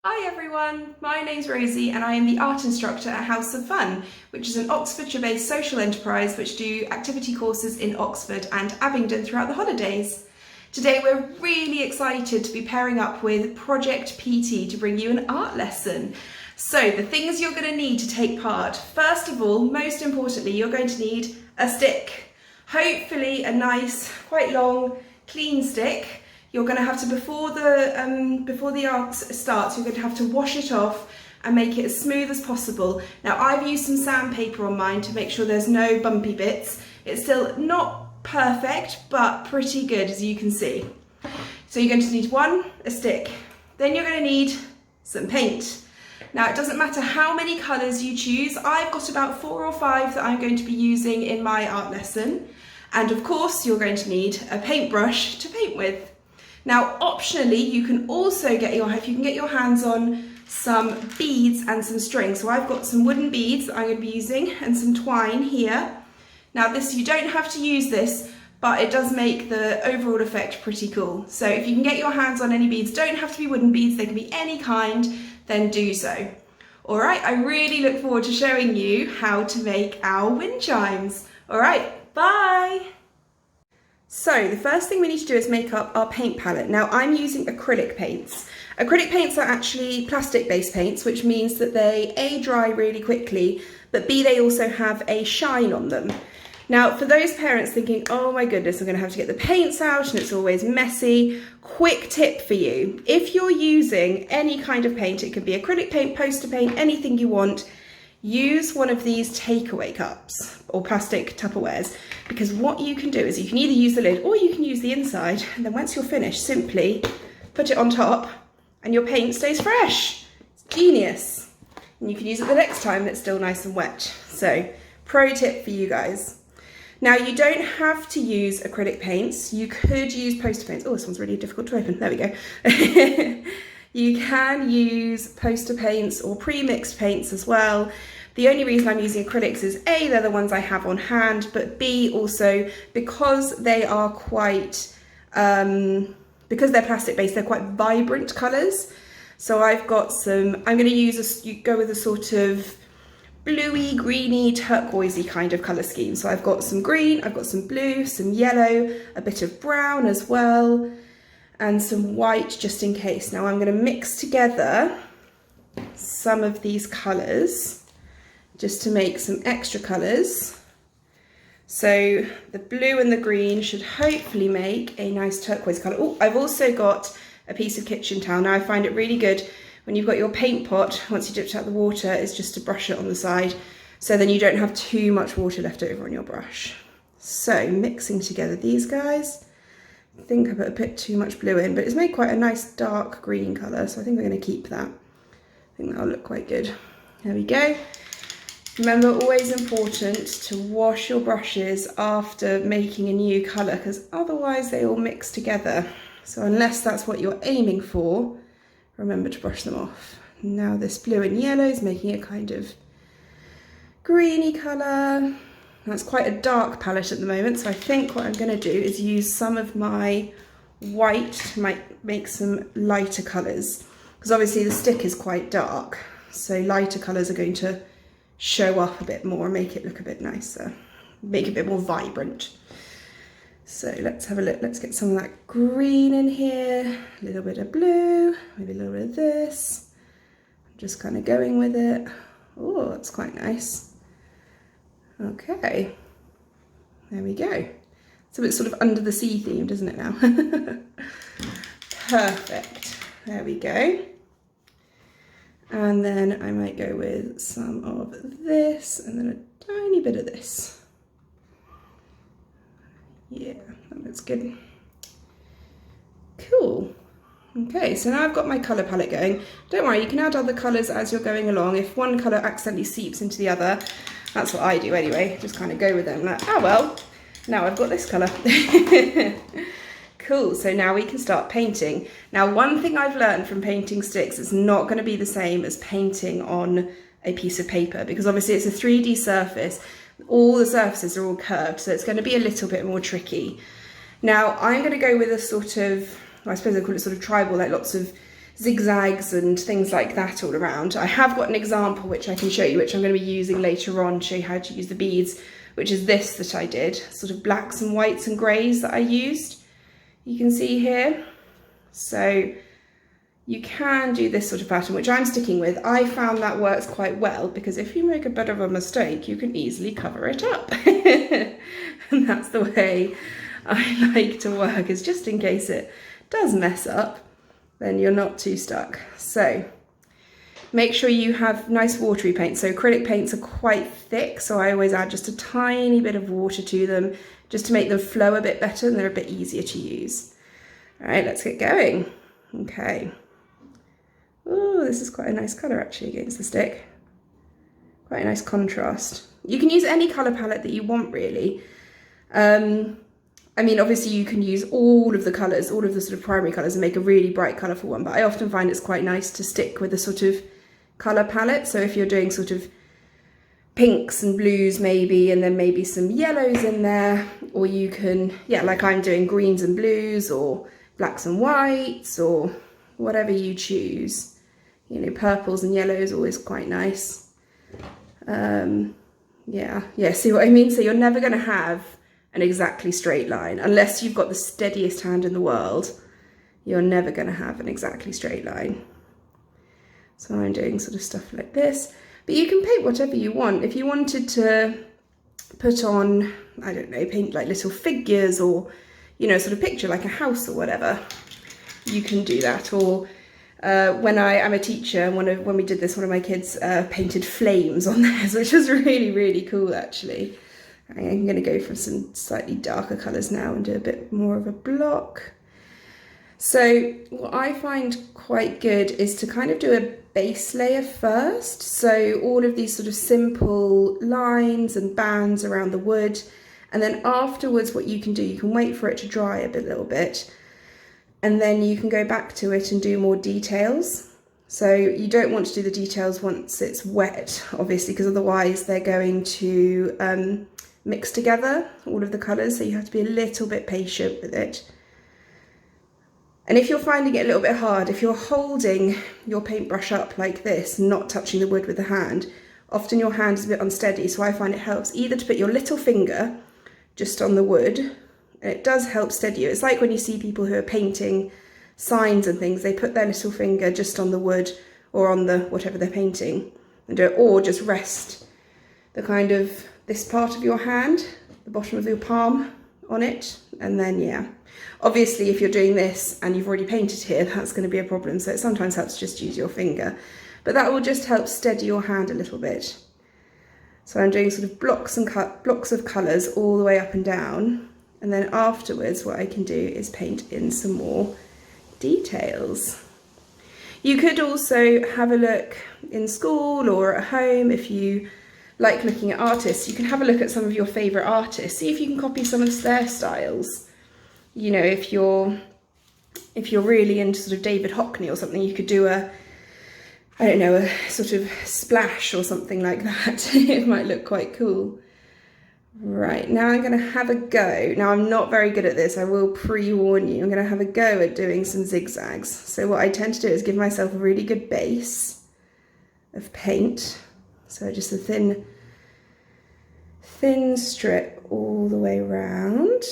Hi everyone, my name's Rosie and I am the art instructor at House of Fun, which is an Oxfordshire-based social enterprise which do activity courses in Oxford and Abingdon throughout the holidays. Today we're really excited to be pairing up with Project PT to bring you an art lesson. So the things you're going to need to take part, first of all, most importantly, you're going to need a stick. Hopefully a nice, quite long, clean stick. You're going to have to, before the art starts, you're going to have to wash it off and make it as smooth as possible. Now I've used some sandpaper on mine to make sure there's no bumpy bits. It's still not perfect, but pretty good as you can see. So you're going to need a stick. Then you're going to need some paint. Now it doesn't matter how many colours you choose. I've got about 4 or 5 that I'm going to be using in my art lesson. And of course you're going to need a paintbrush to paint with. Now, optionally, you can also get your hands on some beads and some string. So I've got some wooden beads that I'm going to be using and some twine here. Now this, you don't have to use this, but it does make the overall effect pretty cool. So if you can get your hands on any beads, don't have to be wooden beads, they can be any kind, then do so. All right, I really look forward to showing you how to make our wind chimes. All right, bye. So the first thing we need to do is make up our paint palette. Now I'm using acrylic paints. Acrylic paints are actually plastic-based paints, which means that they A, dry really quickly, but B, they also have a shine on them. Now for those parents thinking, oh my goodness, I'm gonna have to get the paints out and it's always messy, quick tip for you. If you're using any kind of paint, it could be acrylic paint, poster paint, anything you want, use one of these takeaway cups or plastic Tupperwares, because what you can do is you can either use the lid or you can use the inside, and then once you're finished, simply put it on top and your paint stays fresh. It's genius. And you can use it the next time and it's still nice and wet. So, pro tip for you guys. Now you don't have to use acrylic paints. You could use poster paints. Oh, this one's really difficult to open. There we go. You can use poster paints or pre-mixed paints as well. The only reason I'm using acrylics is A, they're the ones I have on hand, but B, also because they are quite, because they're plastic based, they're quite vibrant colours. So I've got some, I'm going to use, you go with a sort of bluey, greeny, turquoisey kind of colour scheme. So I've got some green, I've got some blue, some yellow, a bit of brown as well, and some white just in case. Now I'm going to mix together some of these colours just to make some extra colours. So the blue and the green should hopefully make a nice turquoise colour. Oh, I've also got a piece of kitchen towel. Now I find it really good when you've got your paint pot, once you dipped out the water, is just to brush it on the side, so then you don't have too much water left over on your brush. So mixing together these guys. I think I put a bit too much blue in, but it's made quite a nice dark green colour, so I think we're going to keep that. I think that'll look quite good. There we go. Remember, always important to wash your brushes after making a new colour, because otherwise they all mix together. So unless that's what you're aiming for, remember to brush them off. Now this blue and yellow is making a kind of greeny colour. That's quite a dark palette at the moment, so I think what I'm going to do is use some of my white to make some lighter colours, because obviously the stick is quite dark, so lighter colours are going to show up a bit more and make it look a bit nicer, make it a bit more vibrant. So let's have a look. Let's get some of that green in here, a little bit of blue, maybe a little bit of this. I'm just kind of going with it. Oh, that's quite nice. Okay, there we go. So it's sort of under the sea theme, doesn't it now? Perfect, there we go. And then I might go with some of this and then a tiny bit of this. Yeah, that looks good. Cool. Okay, so now I've got my colour palette going. Don't worry, you can add other colours as you're going along. If one colour accidentally seeps into the other, that's what I do anyway. Just kind of go with them like, oh well, now I've got this colour. Cool, so now we can start painting. Now, one thing I've learned from painting sticks is not going to be the same as painting on a piece of paper, because obviously it's a 3D surface. All the surfaces are all curved, so it's going to be a little bit more tricky. Now, I'm going to go with a sort of, I suppose I call it sort of tribal, like lots of zigzags and things like that all around. I have got an example which I can show you, which I'm going to be using later on, show you how to use the beads, which is this that I did, sort of blacks and whites and greys that I used. You can see here. So you can do this sort of pattern, which I'm sticking with. I found that works quite well because if you make a bit of a mistake, you can easily cover it up. And that's the way I like to work, is just in case it does mess up, then you're not too stuck. So make sure you have nice watery paint. So acrylic paints are quite thick, so I always add just a tiny bit of water to them just to make them flow a bit better and they're a bit easier to use. All right, let's get going. Okay. Oh, this is quite a nice colour actually against the stick. Quite a nice contrast. You can use any colour palette that you want really. I mean, obviously you can use all of the colours, all of the sort of primary colours and make a really bright colourful one, but I often find it's quite nice to stick with a sort of colour palette. So if you're doing sort of pinks and blues maybe, and then maybe some yellows in there, or you can, yeah, like I'm doing greens and blues or blacks and whites or whatever you choose. You know, purples and yellows, always quite nice. Yeah, see what I mean? So you're never going to have an exactly straight line. Unless you've got the steadiest hand in the world, you're never going to have an exactly straight line. So I'm doing sort of stuff like this. But you can paint whatever you want. If you wanted to put on, I don't know, paint like little figures or, you know, sort of picture like a house or whatever, you can do that. Or when I'm a teacher, and when we did this, one of my kids painted flames on theirs, which was really, really cool actually. I'm going to go for some slightly darker colours now and do a bit more of a block. So what I find quite good is to kind of do a base layer first. So all of these sort of simple lines and bands around the wood. And then afterwards what you can do, you can wait for it to dry a little bit. And then you can go back to it and do more details. So you don't want to do the details once it's wet, obviously, because otherwise they're going to mix together, all of the colours. So you have to be a little bit patient with it. And if you're finding it a little bit hard, if you're holding your paintbrush up like this, not touching the wood with the hand, often your hand is a bit unsteady. So I find it helps either to put your little finger just on the wood, and it does help steady you. It's like when you see people who are painting signs and things, they put their little finger just on the wood or on the whatever they're painting and do it, or just rest the kind of this part of your hand, the bottom of your palm on it, and then yeah. Obviously if you're doing this and you've already painted here, that's going to be a problem, so it sometimes helps to just use your finger, but that will just help steady your hand a little bit. So I'm doing sort of blocks of colours all the way up and down, and then afterwards what I can do is paint in some more details. You could also have a look in school or at home if you like looking at artists. You can have a look at some of your favourite artists, see if you can copy some of their styles. You know, if you're really into sort of David Hockney or something, you could do a sort of splash or something like that. It might look quite cool. Right, now I'm going to have a go. Now I'm not very good at this, I will pre-warn you. I'm going to have a go at doing some zigzags. So what I tend to do is give myself a really good base of paint. So just a thin strip all the way around.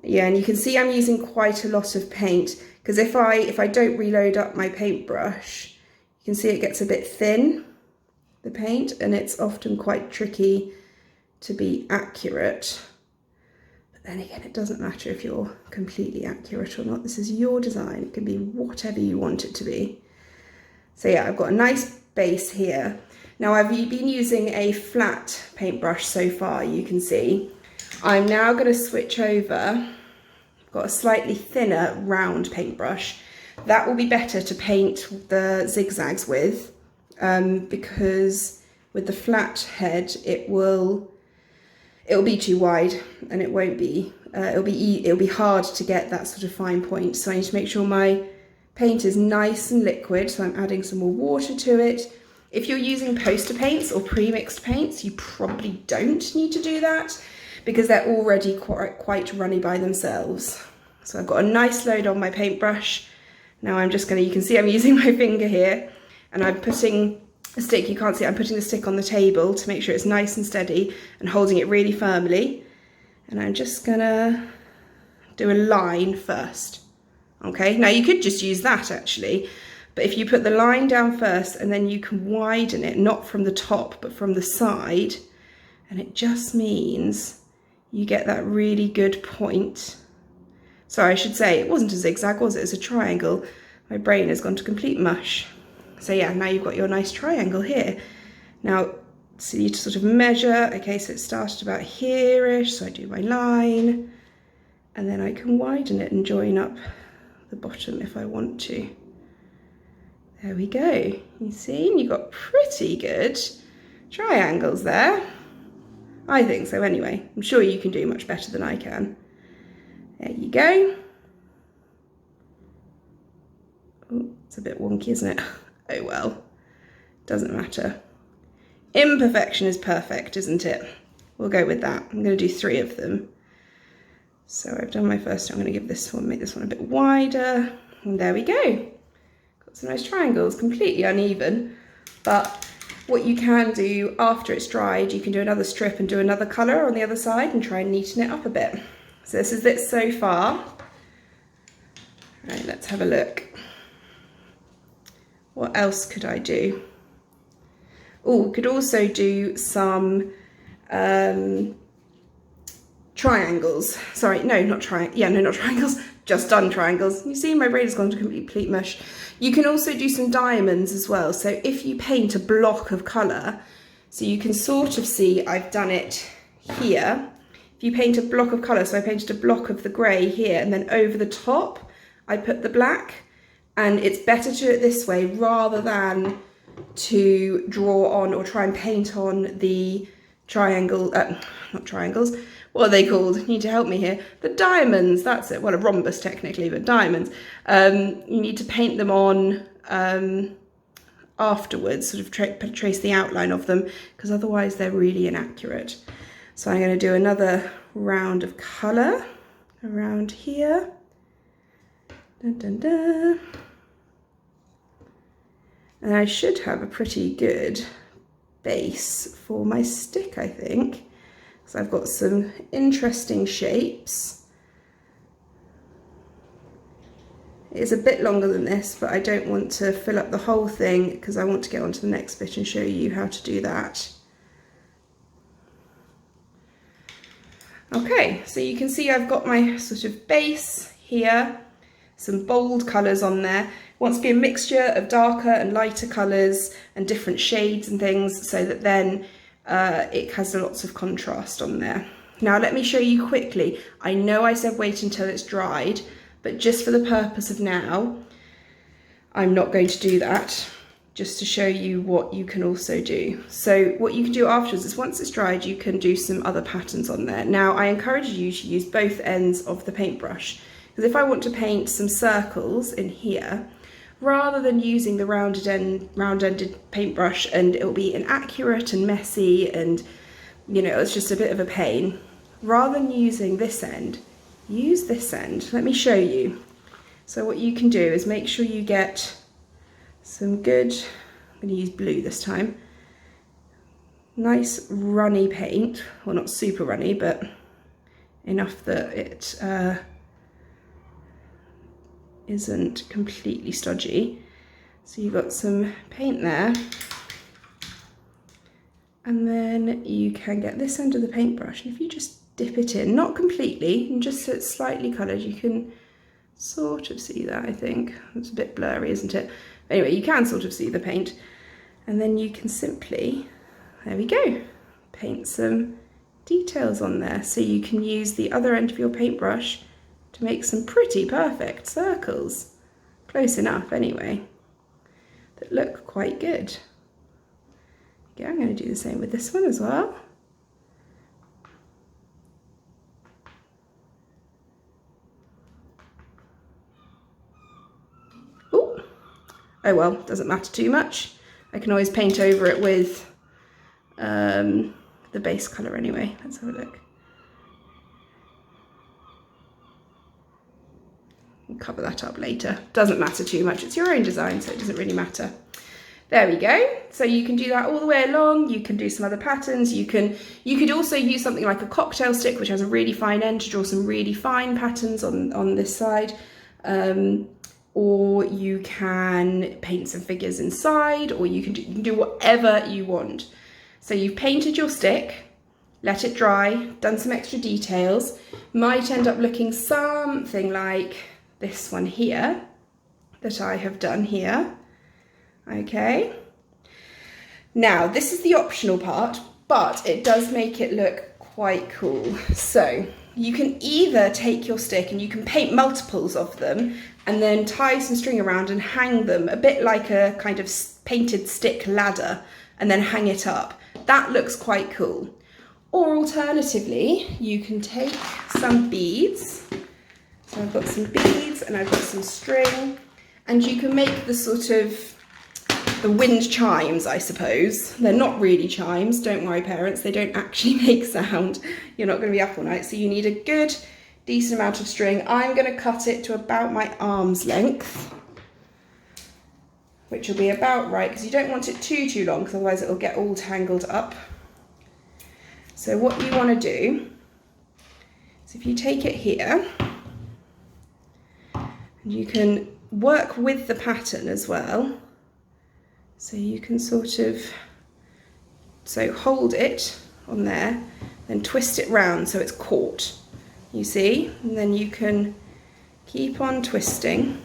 Yeah, and you can see I'm using quite a lot of paint because if I don't reload up my paintbrush, you can see it gets a bit thin, the paint, and it's often quite tricky to be accurate. But then again, it doesn't matter if you're completely accurate or not. This is your design. It can be whatever you want it to be. So yeah, I've got a nice base here. Now I've been using a flat paintbrush so far, you can see. I'm now going to switch over. I've got a slightly thinner round paintbrush. That will be better to paint the zigzags with, because with the flat head it'll be too wide and it won't be. It'll be hard to get that sort of fine point. So I need to make sure my paint is nice and liquid. So I'm adding some more water to it. If you're using poster paints or pre-mixed paints, you probably don't need to do that because they're already quite runny by themselves. So I've got a nice load on my paintbrush. Now I'm just going to, you can see I'm using my finger here, and I'm putting a stick, you can't see it, I'm putting the stick on the table to make sure it's nice and steady and holding it really firmly. And I'm just going to do a line first. Okay, now you could just use that actually, but if you put the line down first and then you can widen it, not from the top, but from the side, and it just means you get that really good point. Sorry, I should say, it wasn't a zigzag, was it? It's a triangle. My brain has gone to complete mush. So yeah, now you've got your nice triangle here. Now, so you sort of measure, okay, so it started about here-ish, so I do my line, and then I can widen it and join up the bottom if I want to. There we go. You see, and you've got pretty good triangles there. I think so anyway. I'm sure you can do much better than I can. There you go. Oh, it's a bit wonky, isn't it? Oh well, doesn't matter. Imperfection is perfect, isn't it? We'll go with that. I'm going to do 3 of them. So I've done my first, I'm going to give this one, make this one a bit wider, and there we go. Got some nice triangles, completely uneven, but what you can do after it's dried, you can do another strip and do another colour on the other side and try and neaten it up a bit. So this is it so far. Right, let's have a look. What else could I do? Oh, we could also do some triangles. Sorry, no, not triangles, just done triangles. You see, my brain has gone to complete mush. You can also do some diamonds as well. So if you paint a block of colour, so you can sort of see I've done it here. If you paint a block of colour, so I painted a block of the grey here, and then over the top I put the black, and it's better to do it this way rather than to draw on or try and paint on the triangle, not triangles, what are they called? You need to help me here. The diamonds, that's it. Well, a rhombus technically, but diamonds. You need to paint them on afterwards, sort of trace the outline of them, because otherwise they're really inaccurate. So I'm going to do another round of colour around here. Dun, dun, dun. And I should have a pretty good base for my stick, I think. So I've got some interesting shapes. It's a bit longer than this, but I don't want to fill up the whole thing because I want to get on to the next bit and show you how to do that. Okay, so you can see I've got my sort of base here, some bold colours on there. It wants to be a mixture of darker and lighter colours and different shades and things, so that then it has lots of contrast on there. Now let me show you quickly. I know I said wait until it's dried, but just for the purpose of now, I'm not going to do that, just to show you what you can also do. So what you can do afterwards is once it's dried, you can do some other patterns on there. Now I encourage you to use both ends of the paintbrush, because if I want to paint some circles in here, rather than using the round-ended paintbrush, and it'll be inaccurate and messy and, you know, it's just a bit of a pain, rather than using this end, use this end. Let me show you. So what you can do is make sure you get some good, I'm going to use blue this time, nice runny paint, well not super runny, but enough that it isn't completely stodgy. So you've got some paint there, and then you can get this end of the paintbrush, and if you just dip it in, not completely, and just so it's slightly coloured, you can sort of see that, I think. It's a bit blurry, isn't it? Anyway, you can sort of see the paint, and then you can simply, there we go, paint some details on there. So you can use the other end of your paintbrush to make some pretty perfect circles, close enough anyway, that look quite good. Yeah, I'm going to do the same with this one as well. Ooh. Oh well, doesn't matter too much. I can always paint over it with the base colour anyway. Let's have a look. I'll cover that up later. Doesn't matter too much. It's your own design, so it doesn't really matter. There we go. So you can do that all the way along. You can do some other patterns. You could also use something like a cocktail stick, which has a really fine end, to draw some really fine patterns on this side. Or you can paint some figures inside, or you can do whatever you want. So you've painted your stick, let it dry, done some extra details. Might end up looking something like this one here that I have done here. Okay, now this is the optional part, but it does make it look quite cool. So you can either take your stick and you can paint multiples of them and then tie some string around and hang them a bit like a kind of painted stick ladder and then hang it up. That looks quite cool. Or alternatively, you can take some beads. So I've got some beads and I've got some string, and you can make the sort of the wind chimes, I suppose. They're not really chimes, don't worry parents, they don't actually make sound. You're not going to be up all night, so you need a good, decent amount of string. I'm going to cut it to about my arm's length, which will be about right, because you don't want it too long, because otherwise it will get all tangled up. So what you want to do is if you take it here, and you can work with the pattern as well. So you can sort of, so hold it on there, then twist it round so it's caught, you see? And then you can keep on twisting.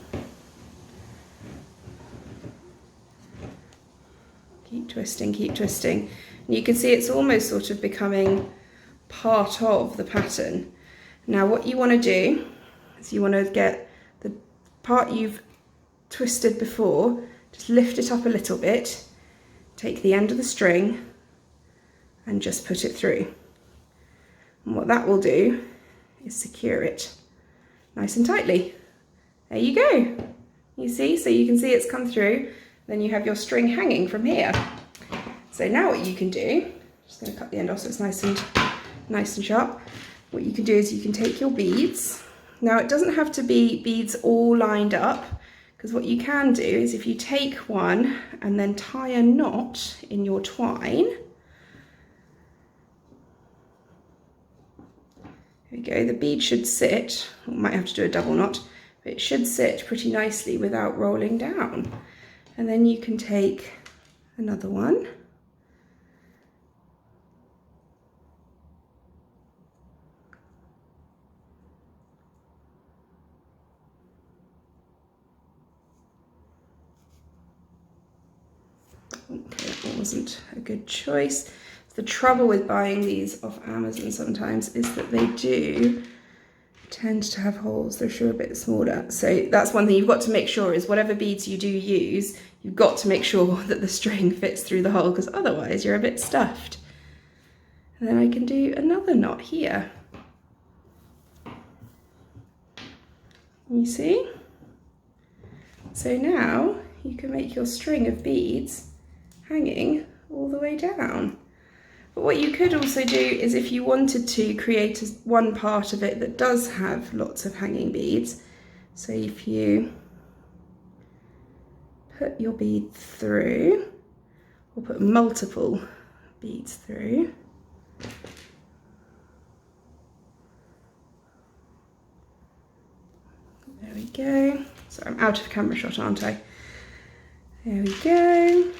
Keep twisting, keep twisting. And you can see it's almost sort of becoming part of the pattern. Now what you want to do is you want to get the part you've twisted before, just lift it up a little bit, take the end of the string and just put it through. And what that will do is secure it nice and tightly. There you go. You see, so you can see it's come through, then you have your string hanging from here. So now what you can do, just going to cut the end off so it's nice and sharp. What you can do is you can take your beads. Now it doesn't have to be beads all lined up, because what you can do is if you take one and then tie a knot in your twine. There we go, the bead should sit, we might have to do a double knot, but it should sit pretty nicely without rolling down. And then you can take another one. Okay, that wasn't a good choice. The trouble with buying these off Amazon sometimes is that they do tend to have holes. They're sure a bit smaller. So that's one thing you've got to make sure is whatever beads you do use, you've got to make sure that the string fits through the hole, because otherwise you're a bit stuffed. And then I can do another knot here. You see? So now you can make your string of beads hanging all the way down. But what you could also do is if you wanted to create one part of it that does have lots of hanging beads, so if you put your bead through, or put multiple beads through, there we go. So I'm out of camera shot, aren't I? There we go.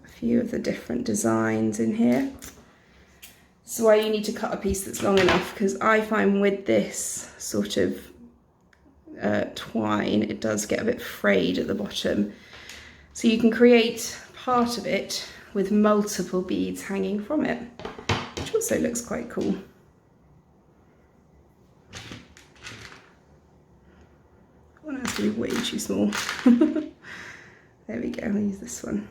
Few of the different designs in here. This is why you need to cut a piece that's long enough, because I find with this sort of twine it does get a bit frayed at the bottom. So you can create part of it with multiple beads hanging from it, which also looks quite cool. One has to be way too small. There we go, I'll use this one.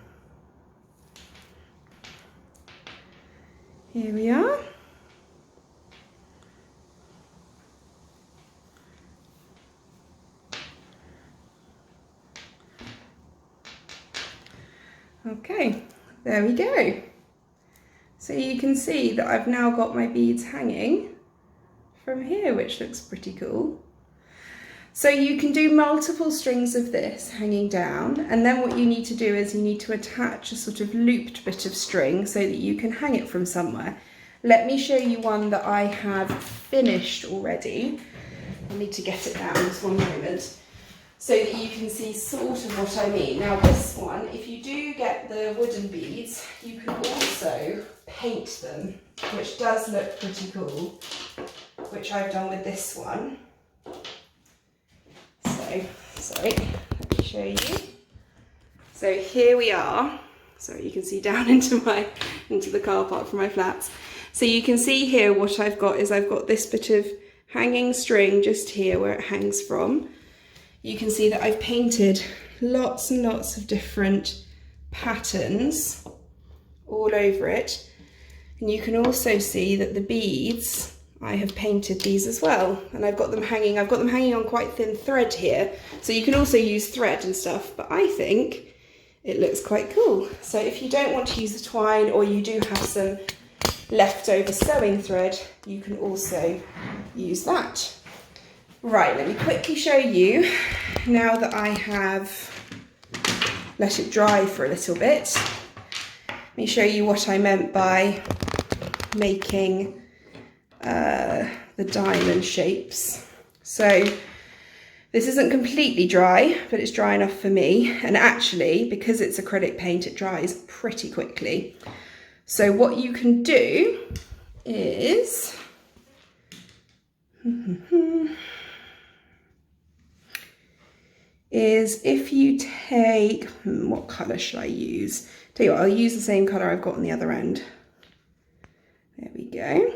Here we are. Okay, there we go. So you can see that I've now got my beads hanging from here, which looks pretty cool. So you can do multiple strings of this hanging down, and then what you need to do is you need to attach a sort of looped bit of string so that you can hang it from somewhere. Let me show you one that I have finished already. I need to get it down just one moment so that you can see sort of what I mean. Now this one, if you do get the wooden beads, you can also paint them, which does look pretty cool, which I've done with this one. So, sorry, let me show you. So here we are. Sorry, you can see down into the car park from my flats. So you can see here what I've got is I've got this bit of hanging string just here where it hangs from. You can see that I've painted lots and lots of different patterns all over it. And you can also see that the beads, I have painted these as well. And I've got them hanging on quite thin thread here. So you can also use thread and stuff, but I think it looks quite cool. So if you don't want to use the twine, or you do have some leftover sewing thread, you can also use that. Right, let me quickly show you, now that I have let it dry for a little bit, let me show you what I meant by making the diamond shapes. So this isn't completely dry, but it's dry enough for me, and actually because it's acrylic paint it dries pretty quickly. So what you can do is if you take, what colour should I use? Tell you what, I'll use the same colour I've got on the other end. There we go.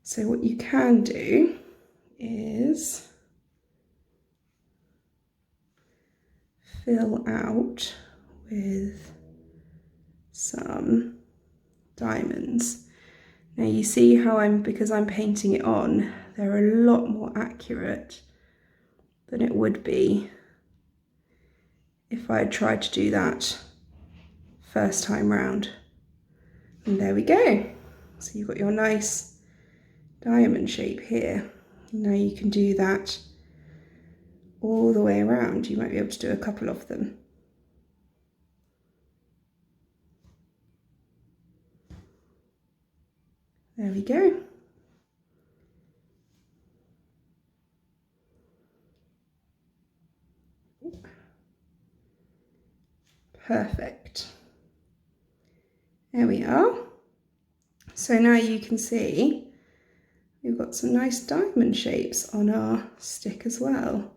So what you can do is fill out with some diamonds. Now you see how because I'm painting it on, they're a lot more accurate than it would be if I had tried to do that first time round. And there we go. So you've got your nice diamond shape here. Now you can do that all the way around. You might be able to do a couple of them. There we go. Perfect. There we are. So now you can see we've got some nice diamond shapes on our stick as well.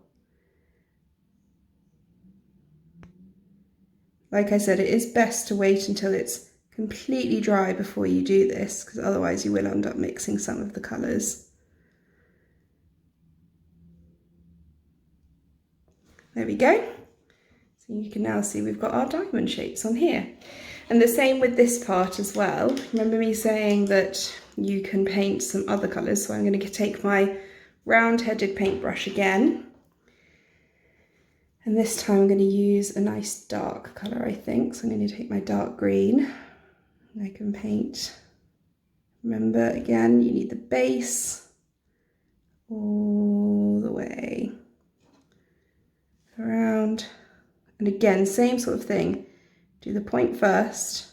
Like I said, it is best to wait until it's completely dry before you do this, because otherwise you will end up mixing some of the colours. There we go. So you can now see we've got our diamond shapes on here. And the same with this part as well. Remember me saying that you can paint some other colours, so I'm going to take my round-headed paintbrush again. And this time I'm going to use a nice dark colour, I think. So I'm going to take my dark green and I can paint. Remember, again, you need the base all the way around. And again, same sort of thing. Do the point first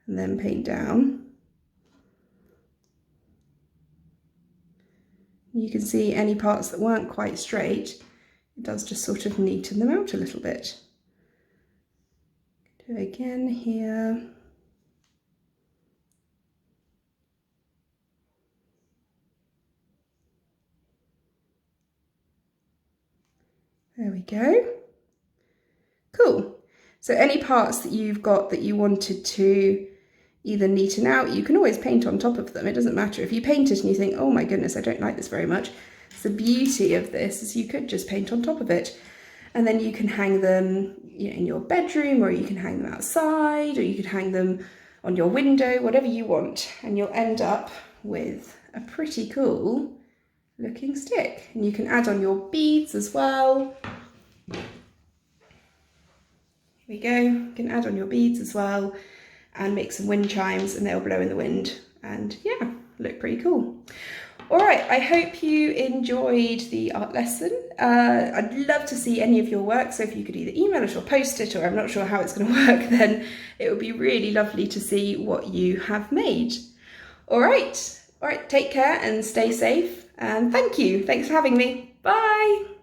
and then paint down. You can see any parts that weren't quite straight, it does just sort of neaten them out a little bit. Do it again here. There we go. Cool. So any parts that you've got that you wanted to either neaten out, you can always paint on top of them. It doesn't matter. If you paint it and you think, oh my goodness, I don't like this very much, the beauty of this is you could just paint on top of it. And then you can hang them, you know, in your bedroom, or you can hang them outside, or you could hang them on your window, whatever you want. And you'll end up with a pretty cool looking stick. And you can add on your beads as well. Here we go. You can add on your beads as well. and make some wind chimes, and they'll blow in the wind, and yeah, look pretty cool. All right, I hope you enjoyed the art lesson. I'd love to see any of your work, so if you could either email us or post it, or I'm not sure how it's going to work, then it would be really lovely to see what you have made. All right, take care and stay safe, and thank you. Thanks for having me. Bye.